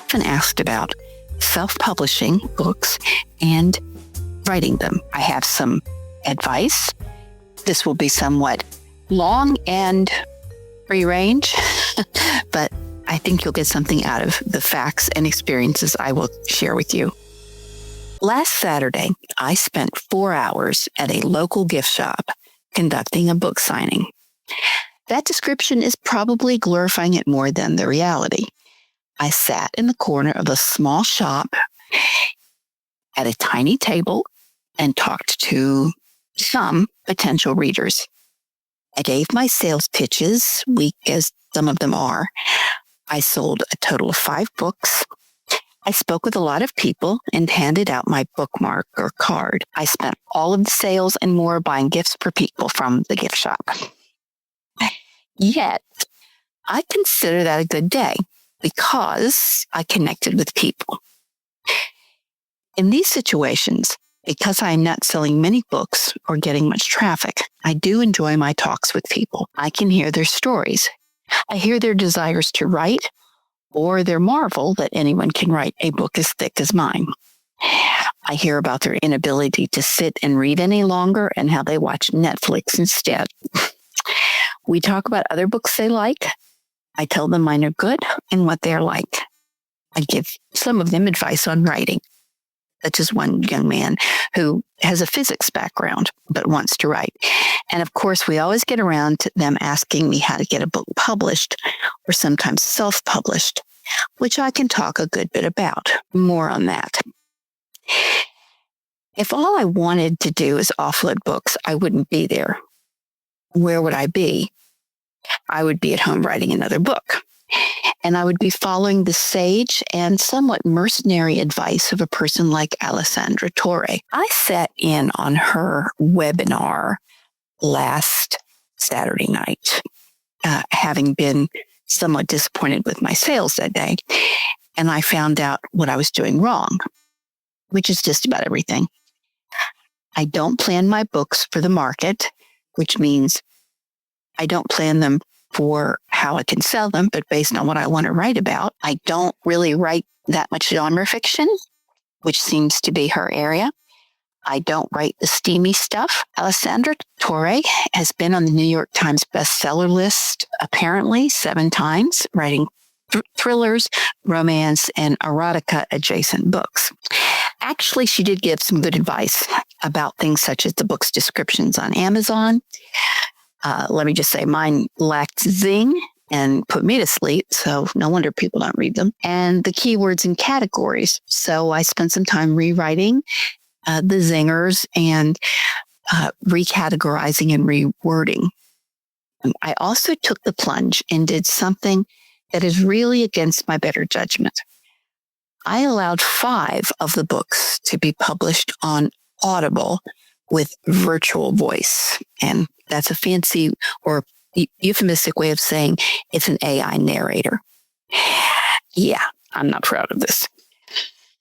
often asked about self-publishing books and writing them. I have some advice. This will be somewhat long and free range, but I think you'll get something out of the facts and experiences I will share with you. Last Saturday, I spent 4 hours at a local gift shop conducting a book signing. That description is probably glorifying it more than the reality. I sat in the corner of a small shop at a tiny table and talked to some potential readers. I gave my sales pitches, weak as some of them are. I sold a total of 5 books. I spoke with a lot of people and handed out my bookmark or card. I spent all of the sales and more buying gifts for people from the gift shop. Yet, I consider that a good day because I connected with people. In these situations, because I am not selling many books or getting much traffic, I do enjoy my talks with people. I can hear their stories. I hear their desires to write or their marvel that anyone can write a book as thick as mine. I hear about their inability to sit and read any longer and how they watch Netflix instead. We talk about other books they like. I tell them mine are good and what they're like. I give some of them advice on writing, such as one young man who has a physics background but wants to write. And of course, we always get around to them asking me how to get a book published or sometimes self-published, which I can talk a good bit about. More on that. If all I wanted to do is offload books, I wouldn't be there. Where would I be? I would be at home writing another book. And I would be following the sage and somewhat mercenary advice of a person like Alessandra Torre. I sat in on her webinar last Saturday night, having been somewhat disappointed with my sales that day. And I found out what I was doing wrong, which is just about everything. I don't plan my books for the market, which means I don't plan them for how I can sell them, but based on what I want to write about. I don't really write that much genre fiction, which seems to be her area. I don't write the steamy stuff. Alessandra Torre has been on the New York Times bestseller list, apparently 7 times, writing thrillers, romance, and erotica adjacent books. Actually, she did give some good advice about things such as the book's descriptions on Amazon. Let me just say mine lacked zing and put me to sleep, so no wonder people don't read them. And the keywords and categories. So I spent some time rewriting the zingers and recategorizing and rewording. I also took the plunge and did something that is really against my better judgment. I allowed 5 of the books to be published on Audible with virtual voice. And that's a fancy or euphemistic way of saying it's an AI narrator. Yeah, I'm not proud of this.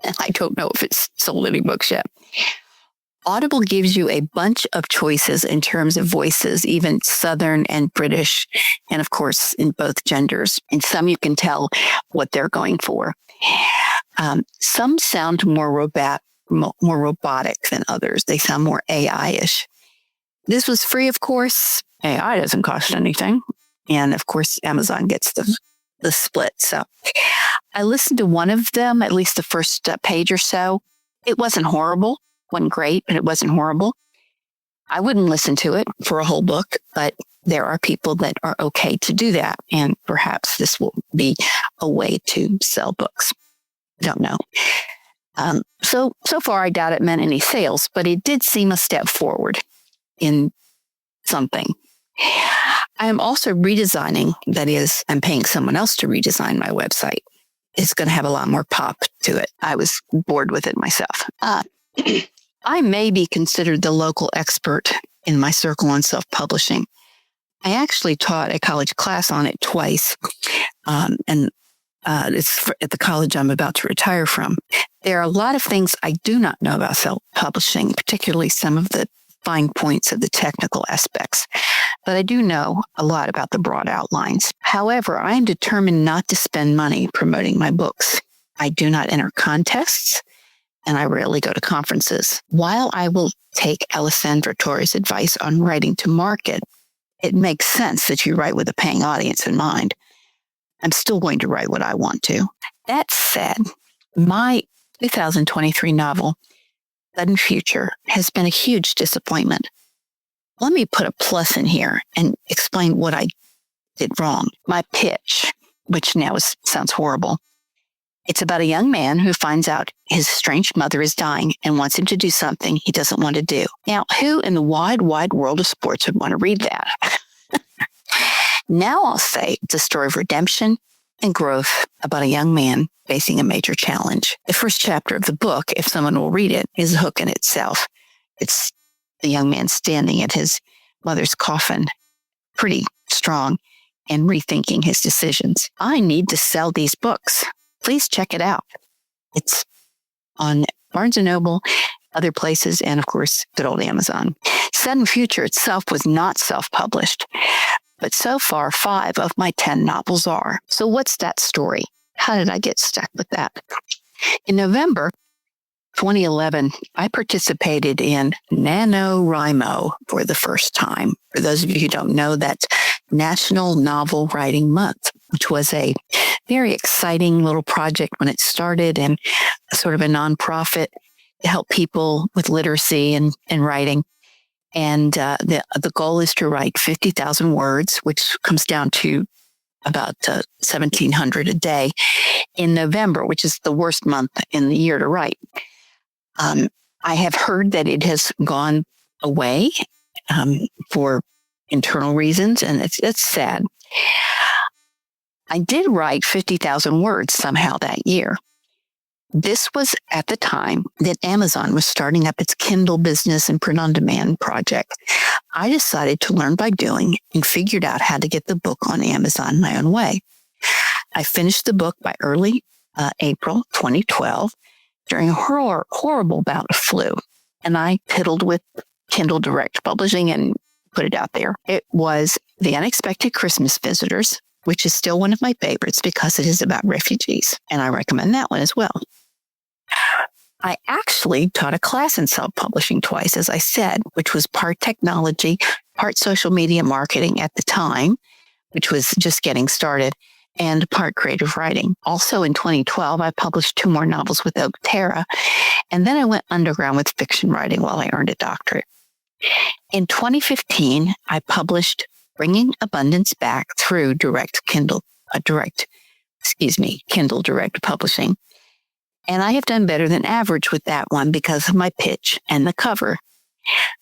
And I don't know if it's sold any books yet. Audible gives you a bunch of choices in terms of voices, even Southern and British, and of course, in both genders. And some you can tell what they're going for. Some sound more robotic than others. They sound more AI-ish. This was free, of course. AI doesn't cost anything. And of course, Amazon gets the split. So I listened to one of them, at least the first page or so. It wasn't horrible. Wasn't great, but it wasn't horrible. I wouldn't listen to it for a whole book, but there are people that are okay to do that. And perhaps this will be a way to sell books. I don't know. So far, I doubt it meant any sales, but it did seem a step forward in something. I am also redesigning, that is, I'm paying someone else to redesign my website. It's going to have a lot more pop to it. I was bored with it myself. I may be considered the local expert in my circle on self-publishing. I actually taught a college class on it twice, and it's at the college I'm about to retire from. There are a lot of things I do not know about self-publishing, particularly some of the fine points of the technical aspects, but I do know a lot about the broad outlines. However, I am determined not to spend money promoting my books. I do not enter contests, and I rarely go to conferences. While I will take Alessandra Torres' advice on writing to market, it makes sense that you write with a paying audience in mind. I'm still going to write what I want to. That said, my 2023 novel, Sudden Future, has been a huge disappointment. Let me put a plus in here and explain what I did wrong. My pitch, which now sounds horrible. It's about a young man who finds out his estranged mother is dying and wants him to do something he doesn't want to do. Now, who in the wide, wide world of sports would want to read that? Now I'll say it's a story of redemption and growth about a young man facing a major challenge. The first chapter of the book, if someone will read it, is a hook in itself. It's the young man standing at his mother's coffin, pretty strong, and rethinking his decisions. I need to sell these books. Please check it out. It's on Barnes & Noble, other places, and of course, good old Amazon. Sudden Future itself was not self-published, but so far, 5 of my 10 novels are. So what's that story? How did I get stuck with that? In November 2011, I participated in NaNoWriMo for the first time. For those of you who don't know, that's National Novel Writing Month, which was a very exciting little project when it started, and sort of a nonprofit to help people with literacy and writing. And the goal is to write 50,000 words, which comes down to about 1,700 a day in November, which is the worst month in the year to write. I have heard that it has gone away for internal reasons, and it's sad. I did write 50,000 words somehow that year. This was at the time that Amazon was starting up its Kindle business and print-on-demand project. I decided to learn by doing and figured out how to get the book on Amazon my own way. I finished the book by early April 2012 during a horrible bout of flu, and I piddled with Kindle Direct Publishing and put it out there. It was The Unexpected Christmas Visitors, which is still one of my favorites because it is about refugees, and I recommend that one as well. I actually taught a class in self-publishing twice, as I said, which was part technology, part social media marketing at the time, which was just getting started, and part creative writing. Also in 2012, I published 2 more novels with Oak Terra, and then I went underground with fiction writing while I earned a doctorate. In 2015, I published Bringing Abundance Back through Kindle Direct Publishing. And I have done better than average with that one because of my pitch and the cover.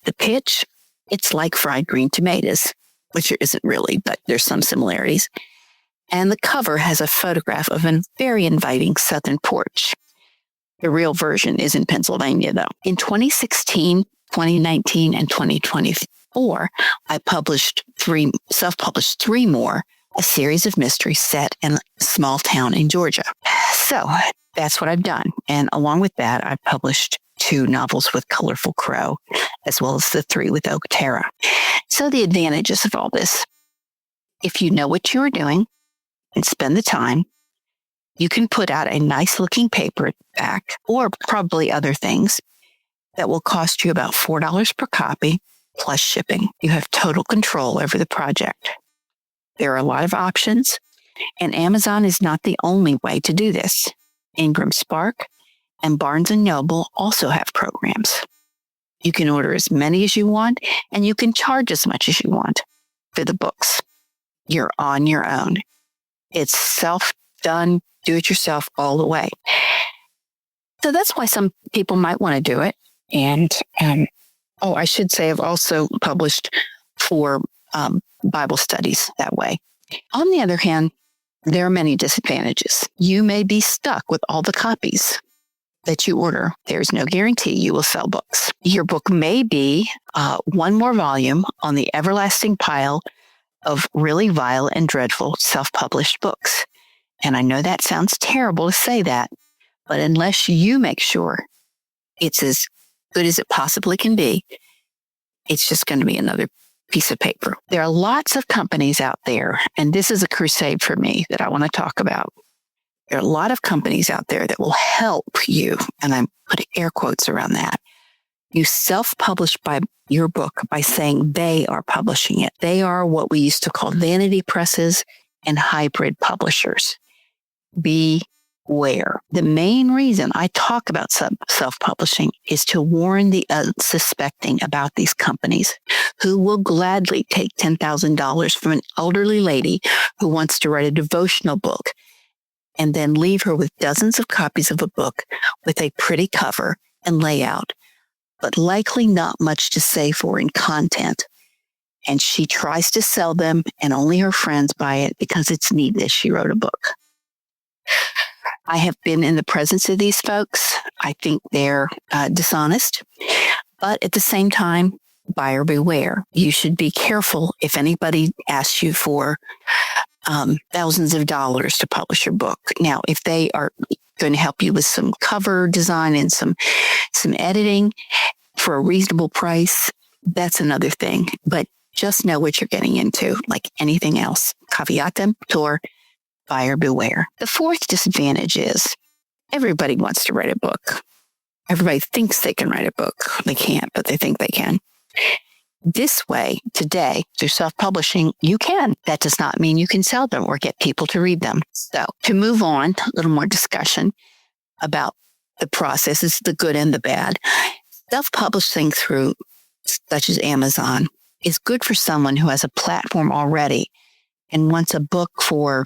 The pitch, it's like fried green tomatoes, which it isn't really, but there's some similarities. And the cover has a photograph of a very inviting southern porch. The real version is in Pennsylvania, though. In 2016, 2019, and 2024, I self-published 3 more, a series of mysteries set in a small town in Georgia. So that's what I've done. And along with that, I published 2 novels with Colorful Crow, as well as the 3 with Oak Terra. So the advantages of all this, if you know what you are doing and spend the time, you can put out a nice looking paperback, or probably other things, that will cost you about $4 per copy plus shipping. You have total control over the project. There are a lot of options, and Amazon is not the only way to do this. Ingram Spark and Barnes & Noble also have programs. You can order as many as you want, and you can charge as much as you want for the books. You're on your own. It's self-done, do-it-yourself all the way. So that's why some people might want to do it. And, I should say I've also published for Bible studies that way. On the other hand, there are many disadvantages. You may be stuck with all the copies that you order. There's no guarantee you will sell books. Your book may be 1 more volume on the everlasting pile of really vile and dreadful self-published books. And I know that sounds terrible to say that, but unless you make sure it's as good as it possibly can be, it's just going to be another piece of paper. There are lots of companies out there, and this is a crusade for me that I want to talk about, There are a lot of companies out there that will help you, and I'm putting air quotes around that. You self-publish by your book by saying they are publishing it. They are what we used to call vanity presses and hybrid publishers. Beware. The main reason I talk about self-publishing is to warn the unsuspecting about these companies who will gladly take $10,000 from an elderly lady who wants to write a devotional book and then leave her with dozens of copies of a book with a pretty cover and layout, but likely not much to say for in content. And she tries to sell them and only her friends buy it because it's neat that she wrote a book. I have been in the presence of these folks. I think they're dishonest, but at the same time, buyer beware. You should be careful if anybody asks you for thousands of dollars to publish your book. Now, if they are going to help you with some cover design and some editing for a reasonable price, that's another thing. But just know what you're getting into, like anything else. Caveat emptor, buyer beware. The fourth disadvantage is everybody wants to write a book. Everybody thinks they can write a book. They can't, but they think they can. This way, today, through self-publishing, you can. That does not mean you can sell them or get people to read them. So to move on, a little more discussion about the processes, the good and the bad. Self-publishing through, such as Amazon, is good for someone who has a platform already and wants a book for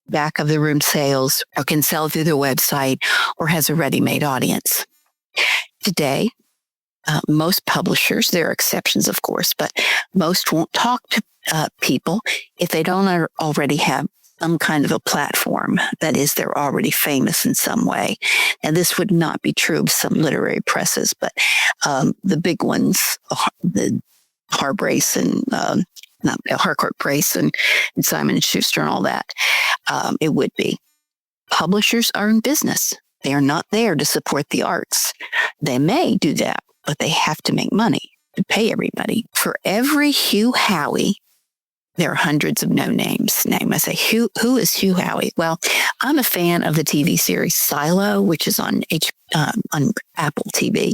back of the room sales or can sell through their website or has a ready-made audience. Today, most publishers, there are exceptions, of course, but most won't talk to people if they don't already have some kind of a platform. That is, they're already famous in some way. And this would not be true of some literary presses, but the big ones, the Harbrace and Harcourt Brace and Simon & Schuster and all that, it would be. Publishers are in business. They are not there to support the arts. They may do that, but they have to make money to pay everybody. For every Hugh Howey, there are hundreds of no names. I say, who is Hugh Howey? Well, I'm a fan of the TV series Silo, which is on Apple TV.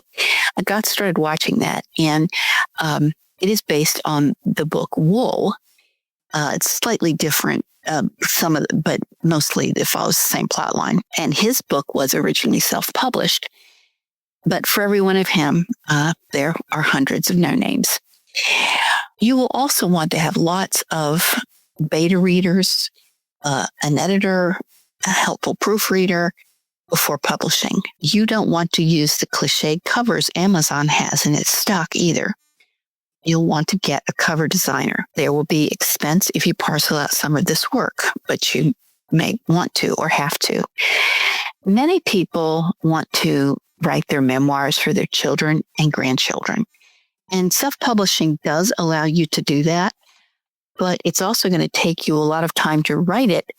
I got started watching that, and it is based on the book Wool. It's slightly different, but mostly it follows the same plot line. And his book was originally self-published. But for every one of him, there are hundreds of no names. You will also want to have lots of beta readers, an editor, a helpful proofreader before publishing. You don't want to use the cliched covers Amazon has in its stock either. You'll want to get a cover designer. There will be expense if you parcel out some of this work, but you may want to or have to. Many people want to write their memoirs for their children and grandchildren. And self-publishing does allow you to do that, but it's also going to take you a lot of time to write it,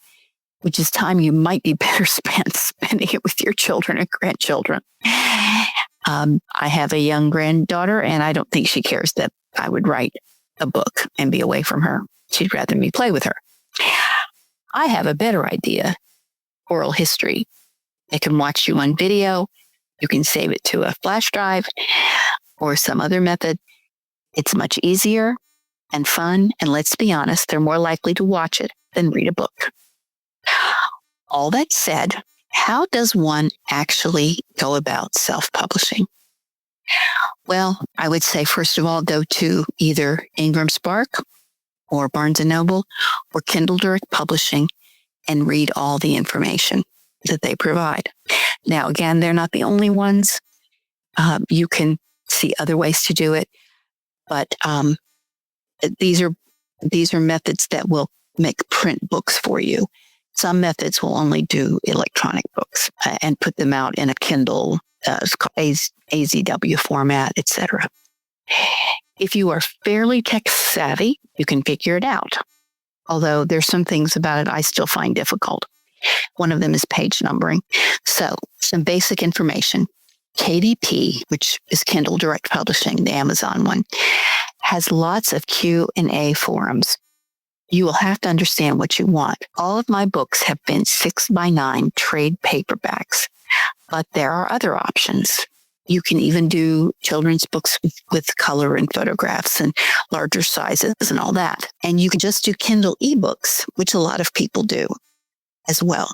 which is time you might be better spent spending it with your children and grandchildren. I have a young granddaughter, and I don't think she cares that I would write a book and be away from her. She'd rather me play with her. I have a better idea, oral history. They can watch you on video. You can save it to a flash drive or some other method. It's much easier and fun, and let's be honest, they're more likely to watch it than read a book. All that said, how does one actually go about self-publishing? Well, I would say, first of all, go to either Ingram Spark or Barnes & Noble or Kindle Direct Publishing and read all the information that they provide. Now, again, they're not the only ones. You can see other ways to do it, but these are methods that will make print books for you. Some methods will only do electronic books and put them out in a Kindle, AZW format, etc. If you are fairly tech savvy, you can figure it out. Although there's some things about it I still find difficult. One of them is page numbering. So some basic information. KDP, which is Kindle Direct Publishing, the Amazon one, has lots of Q&A forums. you will have to understand what you want. All of my books have been 6x9 trade paperbacks, but there are other options. You can even do children's books with color and photographs and larger sizes and all that. And you can just do Kindle ebooks, which a lot of people do as well.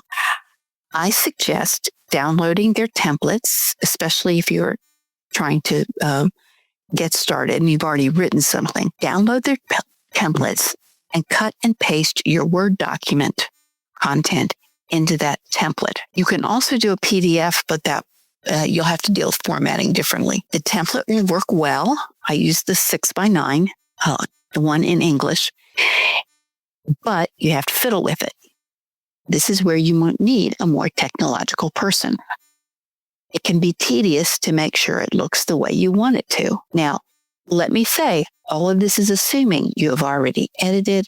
I suggest downloading their templates, especially if you're trying to get started and you've already written something. Download their templates and cut and paste your Word document content into that template. You can also do a PDF, but that you'll have to deal with formatting differently. The template will work well. I use the 6x9, the one in English, but you have to fiddle with it. This is where you might need a more technological person. It can be tedious to make sure it looks the way you want it to. Now, let me say, all of this is assuming you have already edited,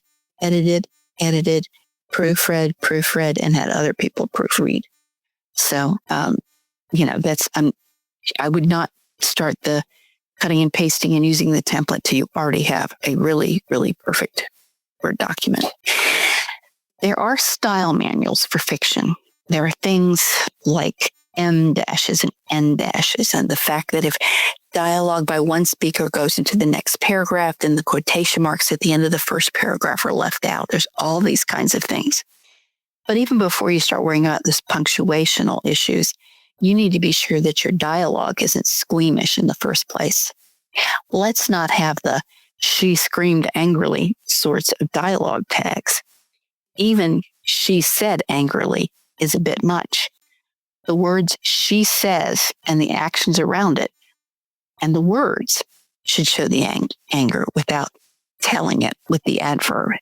proofread, and had other people proofread. So, I would not start the cutting and pasting and using the template till you already have a really, really perfect Word document. There are style manuals for fiction. There are things like M dashes and N dashes, and the fact that if dialogue by one speaker goes into the next paragraph, then the quotation marks at the end of the first paragraph are left out. There's all these kinds of things. But even before you start worrying about this punctuational issues, you need to be sure that your dialogue isn't squeamish in the first place. Let's not have the "she screamed angrily" sorts of dialogue tags. Even "she said angrily" is a bit much. The words "she says" and the actions around it and the words should show the anger without telling it with the adverb.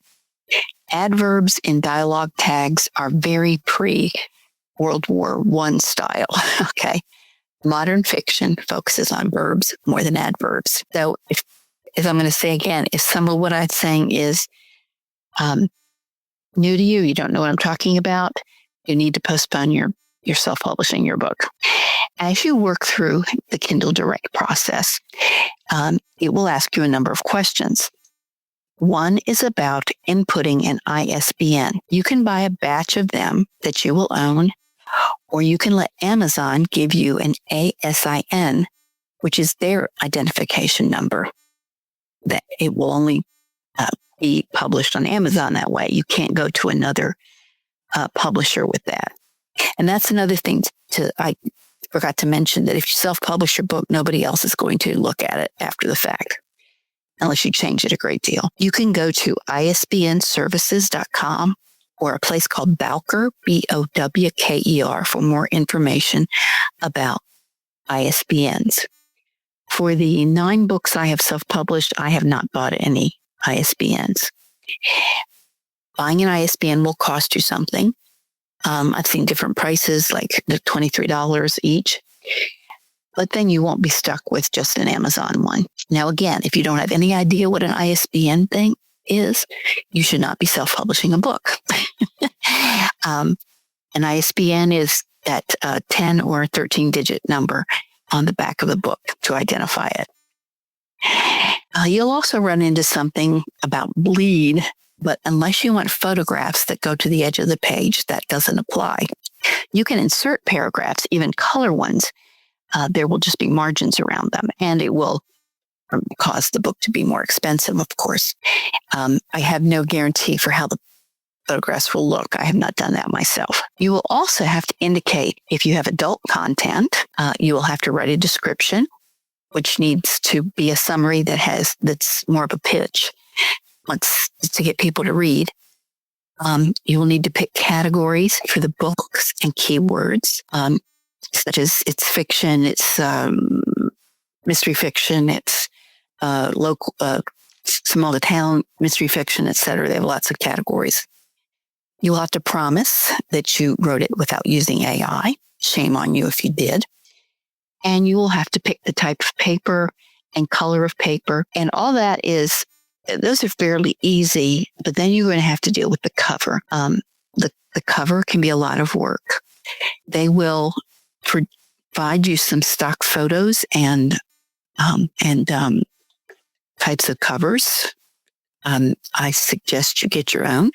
Adverbs in dialogue tags are very pre-World War I style, okay? Modern fiction focuses on verbs more than adverbs. So if I'm going to say again, if some of what I'm saying is new to you, you don't know what I'm talking about, you need to postpone your self-publishing your book. As you work through the Kindle Direct process, it will ask you a number of questions. One is about inputting an ISBN. You can buy a batch of them that you will own, or you can let Amazon give you an ASIN, which is their identification number. That it will only be published on Amazon that way. You can't go to another publisher with that. And that's another thing I forgot to mention, that if you self-publish your book, nobody else is going to look at it after the fact, unless you change it a great deal. You can go to isbnservices.com or a place called Bowker, Bowker, for more information about ISBNs. For the 9 books I have self-published, I have not bought any ISBNs. Buying an ISBN will cost you something. I've seen different prices, like $23 each. But then you won't be stuck with just an Amazon one. Now, again, if you don't have any idea what an ISBN thing is, you should not be self-publishing a book. An ISBN is that 10 or 13-digit number on the back of the book to identify it. You'll also run into something about bleed, but unless you want photographs that go to the edge of the page, that doesn't apply. You can insert paragraphs, even color ones. There will just be margins around them, and it will cause the book to be more expensive, of course. I have no guarantee for how the photographs will look. I have not done that myself. You will also have to indicate if you have adult content. You will have to write a description, which needs to be a summary that's more of a pitch to get people to read. You will need to pick categories for the books and keywords, such as it's fiction, it's mystery fiction, it's local, small town mystery fiction, etc. They have lots of categories. You will have to promise that you wrote it without using AI. Shame on you if you did. And you will have to pick the type of paper and color of paper. And all that those are fairly easy, but then you're going to have to deal with the cover. The cover can be a lot of work. They will provide you some stock photos and types of covers I suggest you get your own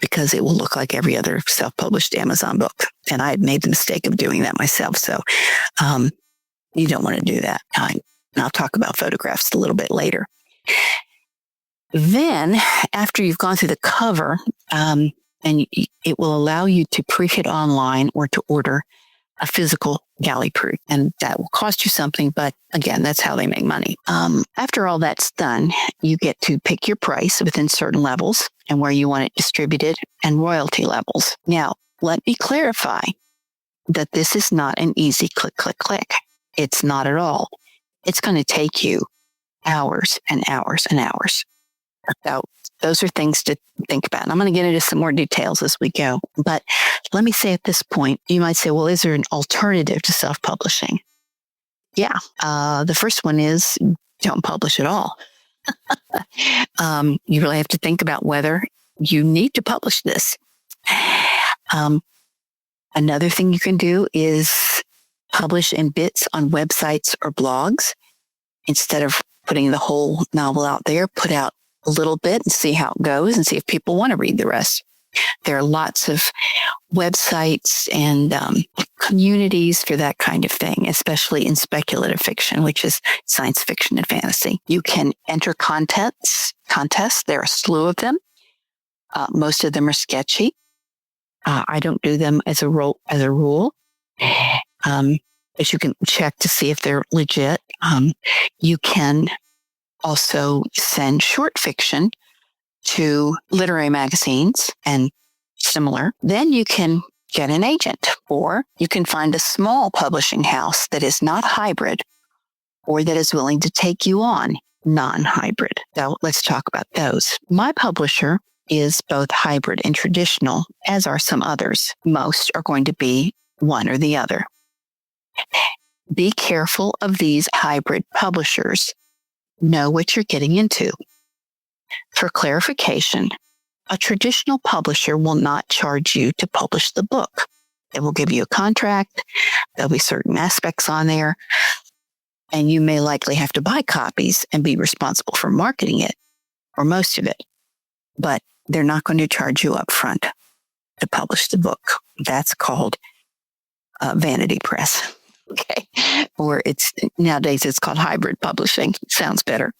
because it will look like every other self-published Amazon book. And I had made the mistake of doing that myself. So you don't want to do that. And I'll talk about photographs a little bit later. Then, after you've gone through the cover, and it will allow you to print it online or to order a physical galley proof. And that will cost you something, but again, that's how they make money. After all that's done, you get to pick your price within certain levels and where you want it distributed and royalty levels. Now, let me clarify that this is not an easy click, click, click. It's not at all. It's going to take you hours and hours and hours. So those are things to think about. And I'm going to get into some more details as we go. But let me say at this point, you might say, well, is there an alternative to self-publishing? Yeah. The first one is don't publish at all. You really have to think about whether you need to publish this. Another thing you can do is publish in bits on websites or blogs. Instead of putting the whole novel out there, put out a little bit and see how it goes and see if people want to read the rest. There are lots of websites and communities for that kind of thing, especially in speculative fiction, which is science fiction and fantasy. You can enter contests. There are a slew of them. Most of them are sketchy. I don't do them as a rule. But you can check to see if they're legit. You can also send short fiction to literary magazines and similar. Then you can get an agent, or you can find a small publishing house that is not hybrid or that is willing to take you on non-hybrid. So let's talk about those. My publisher is both hybrid and traditional, as are some others. Most are going to be one or the other. Be careful of these hybrid publishers. Know what you're getting into. For clarification, a traditional publisher will not charge you to publish the book. They will give you a contract. There'll be certain aspects on there, and you may likely have to buy copies and be responsible for marketing it, or most of it. But they're not going to charge you up front to publish the book. That's called vanity press. Okay. Or nowadays it's called hybrid publishing. Sounds better.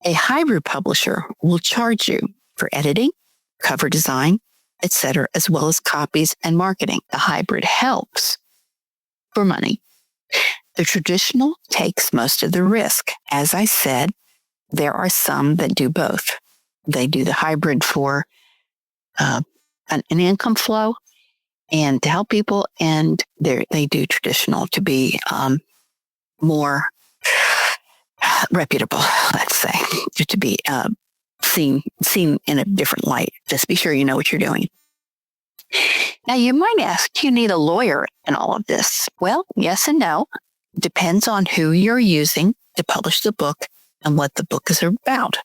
A hybrid publisher will charge you for editing, cover design, etc., as well as copies and marketing. The hybrid helps for money. The traditional takes most of the risk. As I said, there are some that do both. They do the hybrid for an income flow and to help people, and they do traditional to be more reputable, let's say, to be seen in a different light. Just be sure you know what you're doing. Now, you might ask, do you need a lawyer in all of this? Well, yes and no. Depends on who you're using to publish the book and what the book is about.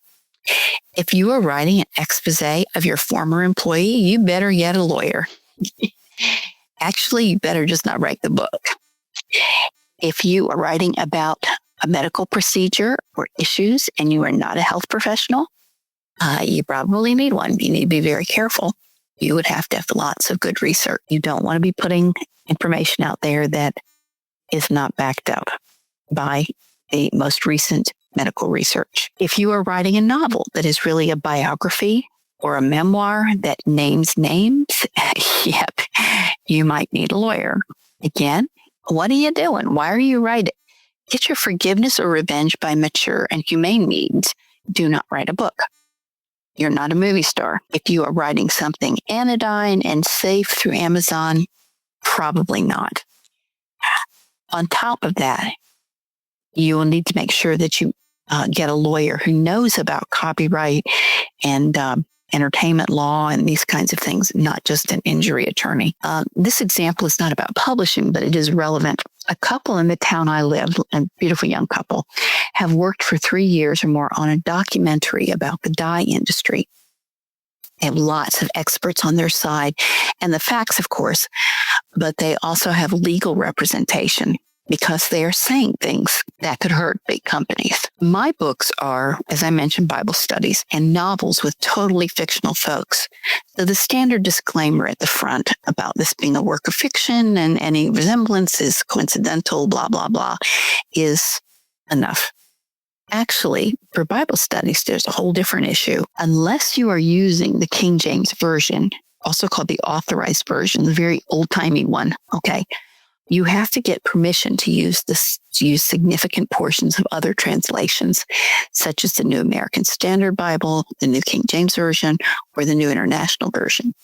If you are writing an expose of your former employee, you better get a lawyer. Actually, you better just not write the book. If you are writing about a medical procedure or issues and you are not a health professional, you probably need one. You need to be very careful. You would have to have lots of good research. You don't want to be putting information out there that is not backed up by the most recent medical research. If you are writing a novel that is really a biography or a memoir that names names, yep, you might need a lawyer. Again, what are you doing? Why are you writing? Get your forgiveness or revenge by mature and humane means. Do not write a book. You're not a movie star. If you are writing something anodyne and safe through Amazon, probably not. On top of that, you will need to make sure that you get a lawyer who knows about copyright and entertainment law and these kinds of things, not just an injury attorney. This example is not about publishing, but it is relevant. A couple in the town I live, a beautiful young couple, have worked for 3 years or more on a documentary about the dye industry. They have lots of experts on their side and the facts, of course, but they also have legal representation. because they are saying things that could hurt big companies. My books are, as I mentioned, Bible studies and novels with totally fictional folks. So the standard disclaimer at the front about this being a work of fiction and any resemblance is coincidental, blah, blah, blah, is enough. Actually, for Bible studies, there's a whole different issue. Unless you are using the King James Version, also called the Authorized Version, the very old-timey one, okay? You have to get permission to use significant portions of other translations, such as the New American Standard Bible, the New King James Version, or the New International Version.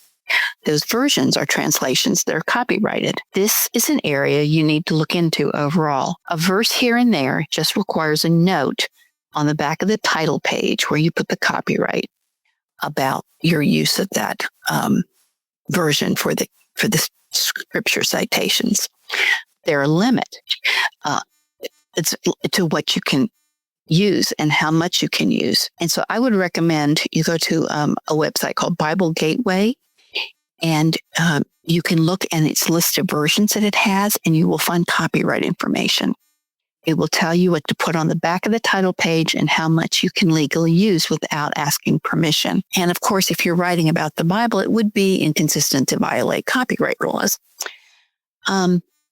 Those versions are translations that are copyrighted. This is an area you need to look into overall. A verse here and there just requires a note on the back of the title page where you put the copyright about your use of that version for the scripture citations. There are limits it's to what you can use and how much you can use. And so I would recommend you go to a website called Bible Gateway, and you can look and its list of versions that it has, and you will find copyright information. It will tell you what to put on the back of the title page and how much you can legally use without asking permission. And of course, if you're writing about the Bible, it would be inconsistent to violate copyright laws.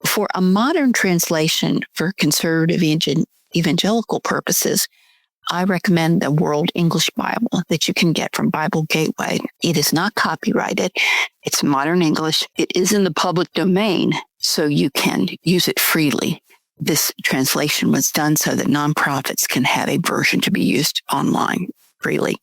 For a modern translation for conservative evangelical purposes, I recommend the World English Bible that you can get from Bible Gateway. It is not copyrighted. It's modern English. It is in the public domain, so you can use it freely. This translation was done so that nonprofits can have a version to be used online freely.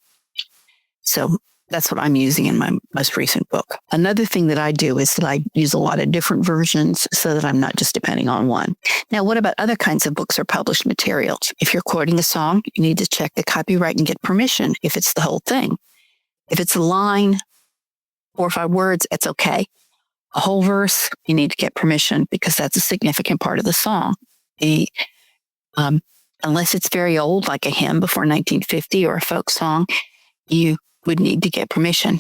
So that's what I'm using in my most recent book. Another thing that I do is that I use a lot of different versions so that I'm not just depending on one. Now, what about other kinds of books or published materials? If you're quoting a song, you need to check the copyright and get permission if it's the whole thing. If it's a line, 4 or 5 words, it's okay. A whole verse, you need to get permission because that's a significant part of the song. Unless it's very old, like a hymn before 1950 or a folk song, you would need to get permission.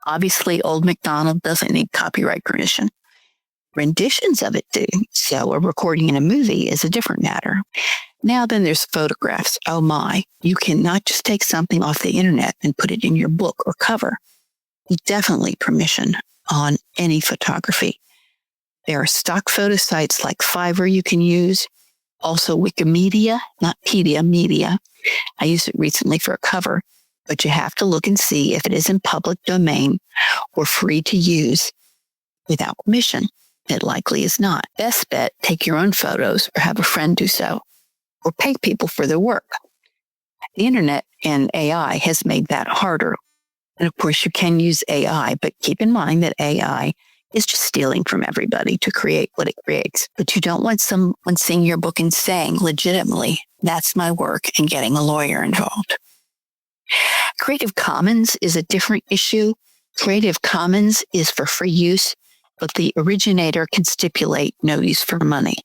Obviously, Old MacDonald doesn't need copyright permission. Renditions of it do. So a recording in a movie is a different matter. Now then there's photographs. Oh my, you cannot just take something off the internet and put it in your book or cover. Definitely permission on any photography. There are stock photo sites like Fiverr you can use. Also Wikimedia, not Pedia, Media. I used it recently for a cover. But you have to look and see if it is in public domain or free to use without permission. It likely is not. Best bet, take your own photos or have a friend do so, or pay people for their work. The internet and AI has made that harder. And of course, you can use AI, but keep in mind that AI is just stealing from everybody to create what it creates. But you don't want someone seeing your book and saying legitimately, that's my work, and getting a lawyer involved. Creative Commons is a different issue. Creative Commons is for free use, but the originator can stipulate no use for money.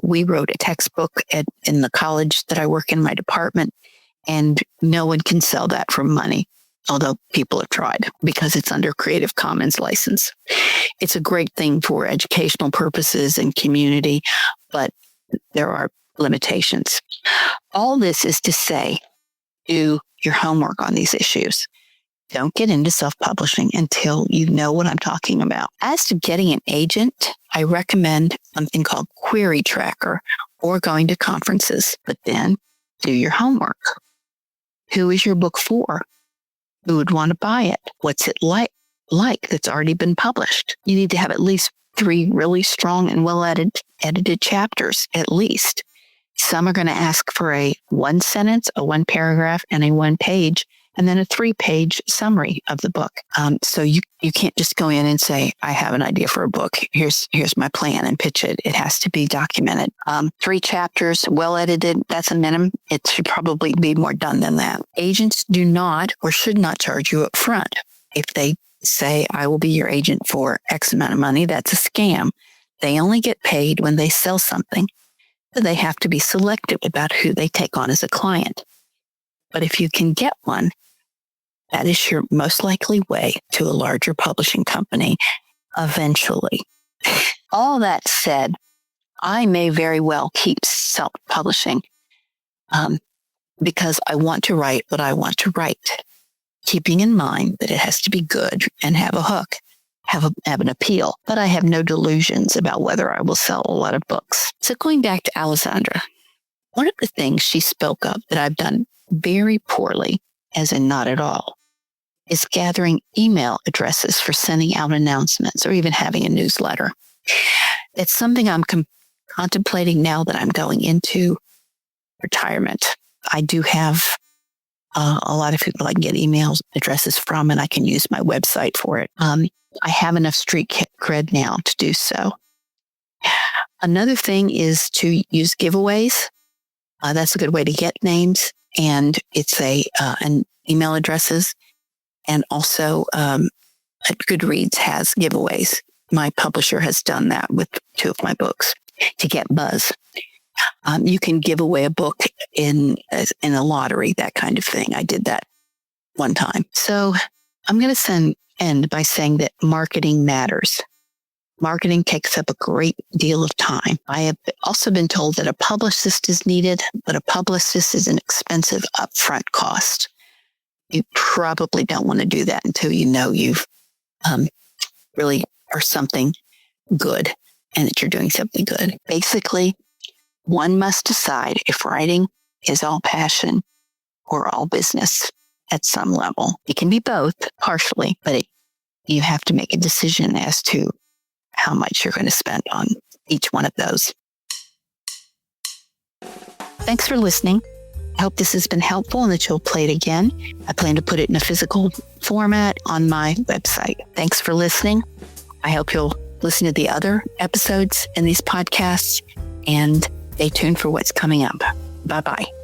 We wrote a textbook in the college that I work in, my department, and no one can sell that for money, although people have tried because it's under Creative Commons license. It's a great thing for educational purposes and community, but there are limitations. All this is to say, do your homework on these issues. Don't get into self-publishing until you know what I'm talking about. As to getting an agent, I recommend something called Query Tracker or going to conferences, but then do your homework. Who is your book for? Who would want to buy it? What's it like that's already been published? You need to have at least 3 really strong and well-edited chapters, at least. Some are going to ask for a 1 sentence, a 1 paragraph, and a 1 page, and then a 3-page summary of the book. So you can't just go in and say, I have an idea for a book. Here's my plan and pitch it. It has to be documented. 3 chapters, well edited, that's a minimum. It should probably be more done than that. Agents do not or should not charge you up front. If they say, I will be your agent for X amount of money, that's a scam. They only get paid when they sell something. So they have to be selective about who they take on as a client. But if you can get one, that is your most likely way to a larger publishing company eventually. All that said, I may very well keep self-publishing because I want to write what I want to write, keeping in mind that it has to be good and have a hook, have an appeal. But I have no delusions about whether I will sell a lot of books. So going back to Alessandra, one of the things she spoke of that I've done very poorly, as in not at all, is gathering email addresses for sending out announcements or even having a newsletter. It's something I'm contemplating now that I'm going into retirement. I do have a lot of people I can get email addresses from, and I can use my website for it. I have enough street cred now to do so. Another thing is to use giveaways. That's a good way to get names, and it's an email addresses. And also, Goodreads has giveaways. My publisher has done that with 2 of my books to get buzz. You can give away a book in a lottery, that kind of thing. I did that one time. So I'm going to end by saying that marketing matters. Marketing takes up a great deal of time. I have also been told that a publicist is needed, but a publicist is an expensive upfront cost. You probably don't want to do that until you know you've really are something good and that you're doing something good. Basically, one must decide if writing is all passion or all business at some level. It can be both, partially, but you have to make a decision as to how much you're going to spend on each one of those. Thanks for listening. I hope this has been helpful and that you'll play it again. I plan to put it in a physical format on my website. Thanks for listening. I hope you'll listen to the other episodes in these podcasts and stay tuned for what's coming up. Bye-bye.